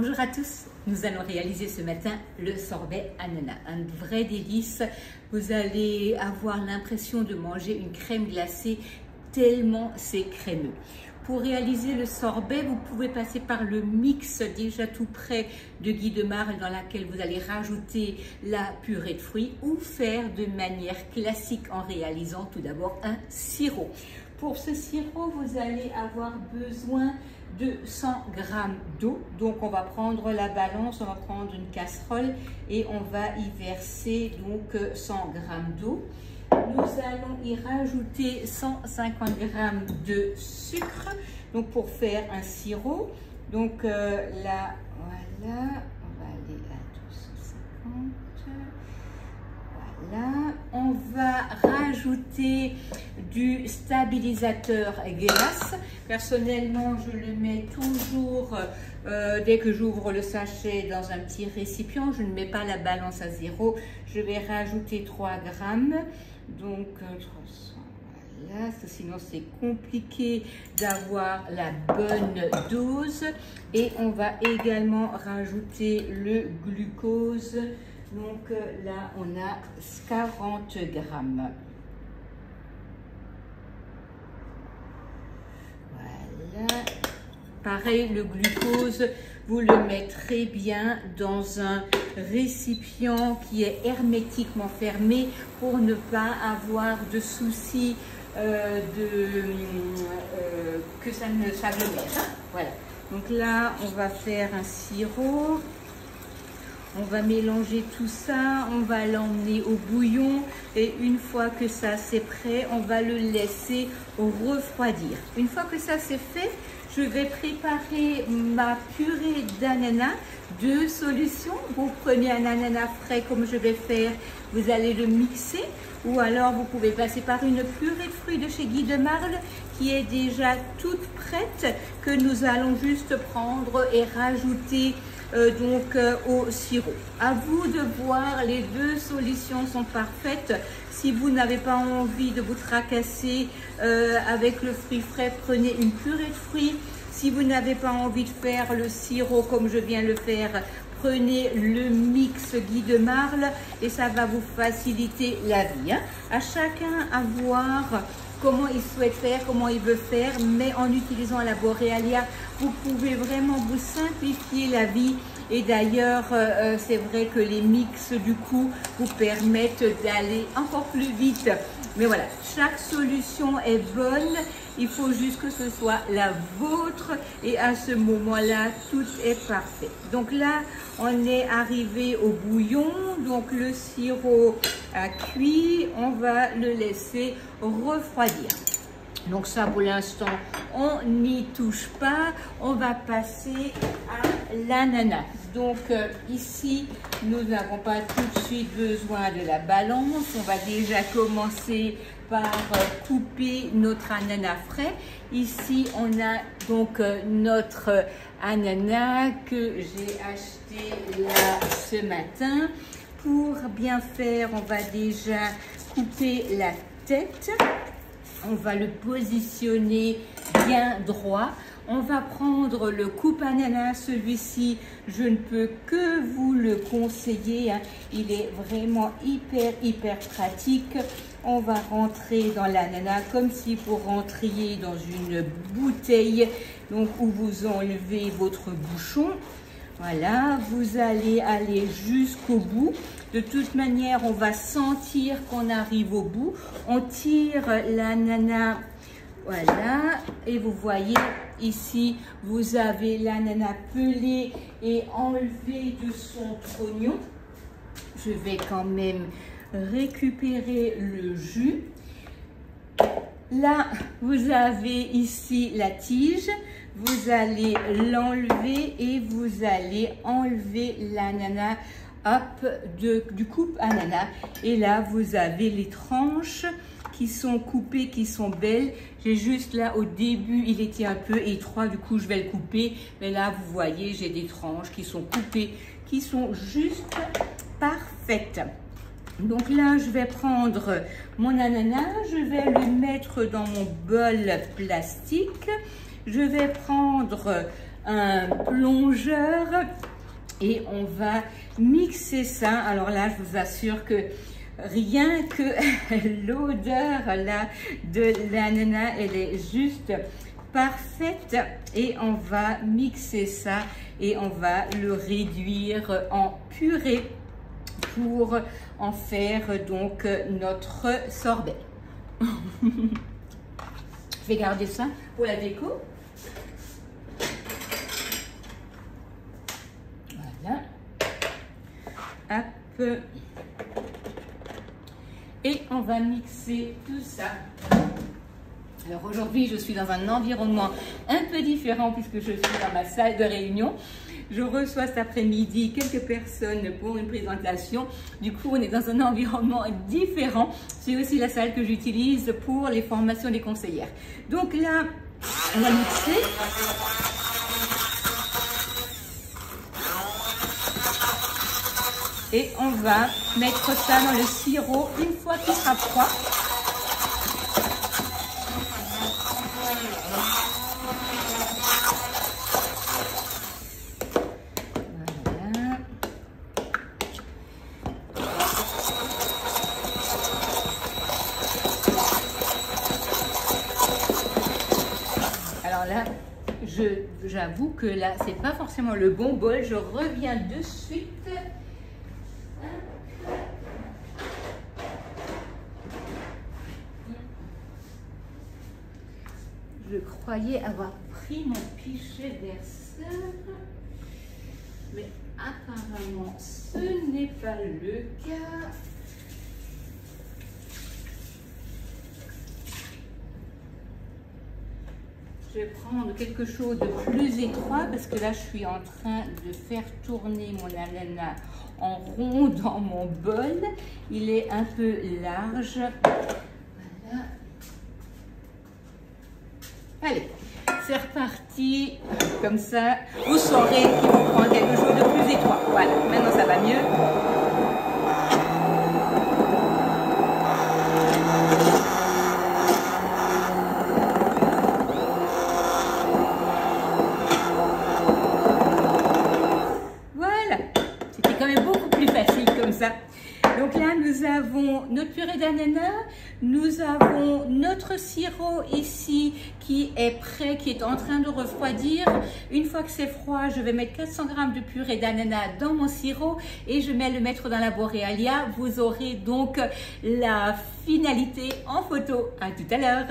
Bonjour à tous, nous allons réaliser ce matin le sorbet ananas, un vrai délice. Vous allez avoir l'impression de manger une crème glacée tellement c'est crémeux. Pour réaliser le sorbet, vous pouvez passer par le mix déjà tout prêt de Guy de Marle dans laquelle vous allez rajouter la purée de fruits ou faire de manière classique en réalisant tout d'abord un sirop. Pour ce sirop, vous allez avoir besoin de 100 g d'eau. Donc on va prendre la balance, on va prendre une casserole et on va y verser donc 100 g d'eau. Nous allons y rajouter 150 g de sucre, donc pour faire un sirop. Donc là, voilà, on va aller à 250. Voilà, on va rajouter du stabilisateur glace. Personnellement, je le mets toujours dès que j'ouvre le sachet dans un petit récipient. Je ne mets pas la balance à zéro. Je vais rajouter 3 grammes. Donc 300, voilà, sinon c'est compliqué d'avoir la bonne dose. Et on va également rajouter le glucose. Donc là, on a 40 grammes. Voilà. Pareil, le glucose, vous le mettrez bien dans un récipient qui est hermétiquement fermé pour ne pas avoir de soucis que ça ne s'agglomère. Voilà. Donc là, on va faire un sirop. On va mélanger tout ça, on va l'emmener au bouillon et une fois que ça c'est prêt, on va le laisser refroidir. Une fois que ça c'est fait, je vais préparer ma purée d'ananas. Deux solutions, vous prenez un ananas frais comme je vais faire, vous allez le mixer ou alors vous pouvez passer par une purée de fruits de chez Guy de Marle qui est déjà toute prête que nous allons juste prendre et rajouter au sirop. À vous de voir, les deux solutions sont parfaites. Si vous n'avez pas envie de vous tracasser avec le fruit frais, prenez une purée de fruits. Si vous n'avez pas envie de faire le sirop comme je viens le faire, prenez le mix Guy de Marle et ça va vous faciliter la vie. Hein. À chacun à voir comment il souhaite faire, comment il veut faire, mais en utilisant la Borealia, vous pouvez vraiment vous simplifier la vie. Et d'ailleurs, c'est vrai que les mix, du coup, vous permettent d'aller encore plus vite. Mais voilà, chaque solution est bonne. Il faut juste que ce soit la vôtre. Et à ce moment-là, tout est parfait. Donc là, on est arrivé au bouillon. Donc le sirop a cuit. On va le laisser refroidir. Donc ça, pour l'instant, on n'y touche pas. On va passer à l'ananas. Donc ici, nous n'avons pas tout de suite besoin de la balance. On va déjà commencer par couper notre ananas frais. Ici, on a donc notre ananas que j'ai acheté là ce matin. Pour bien faire, on va déjà couper la tête. On va le positionner bien droit. On va prendre le coupe-ananas. Celui-ci, je ne peux que vous le conseiller. Hein. Il est vraiment hyper pratique. On va rentrer dans l'ananas comme si vous rentriez dans une bouteille. Donc, où vous enlevez votre bouchon. Voilà, vous allez aller jusqu'au bout. De toute manière, on va sentir qu'on arrive au bout. On tire l'ananas, voilà, et vous voyez ici, vous avez l'ananas pelé et enlevé de son trognon. Je vais quand même récupérer le jus. Là, vous avez ici la tige. Vous allez l'enlever et vous allez enlever l'ananas du coupe ananas. Et là, vous avez les tranches qui sont coupées, qui sont belles. J'ai juste là, au début, il était un peu étroit. Du coup, je vais le couper. Mais là, vous voyez, j'ai des tranches qui sont coupées, qui sont juste parfaites. Donc là, je vais prendre mon ananas, je vais le mettre dans mon bol plastique. Je vais prendre un plongeur et on va mixer ça. Alors là, je vous assure que rien que l'odeur là de l'ananas, elle est juste parfaite. Et on va mixer ça et on va le réduire en purée pour en faire donc notre sorbet. Je vais garder ça pour la déco. Voilà. Hop. Et on va mixer tout ça. Alors aujourd'hui, je suis dans un environnement un peu différent puisque je suis dans ma salle de réunion. Je reçois cet après-midi quelques personnes pour une présentation. Du coup, on est dans un environnement différent. C'est aussi la salle que j'utilise pour les formations des conseillères. Donc là, on va mixer. Et on va mettre ça dans le sirop une fois qu'il sera froid. Voilà. Alors là, j'avoue que là, c'est pas forcément le bon bol. Je reviens de suite. Je croyais avoir pris mon pichet verseur, mais apparemment ce n'est pas le cas. Je vais prendre quelque chose de plus étroit parce que là je suis en train de faire tourner mon ananas en rond dans mon bol. Il est un peu large. Voilà. Allez, c'est reparti. Comme ça, vous saurez qu'il faut prendre quelque chose de plus étroit. Voilà, maintenant ça va mieux. Voilà, c'était quand même beaucoup plus facile comme ça. Donc là, nous avons notre purée d'ananas, nous avons notre sirop ici qui est prêt, qui est en train de refroidir. Une fois que c'est froid, je vais mettre 400 g de purée d'ananas dans mon sirop et je vais le mettre dans la Borealia. Vous aurez donc la finalité en photo. À tout à l'heure.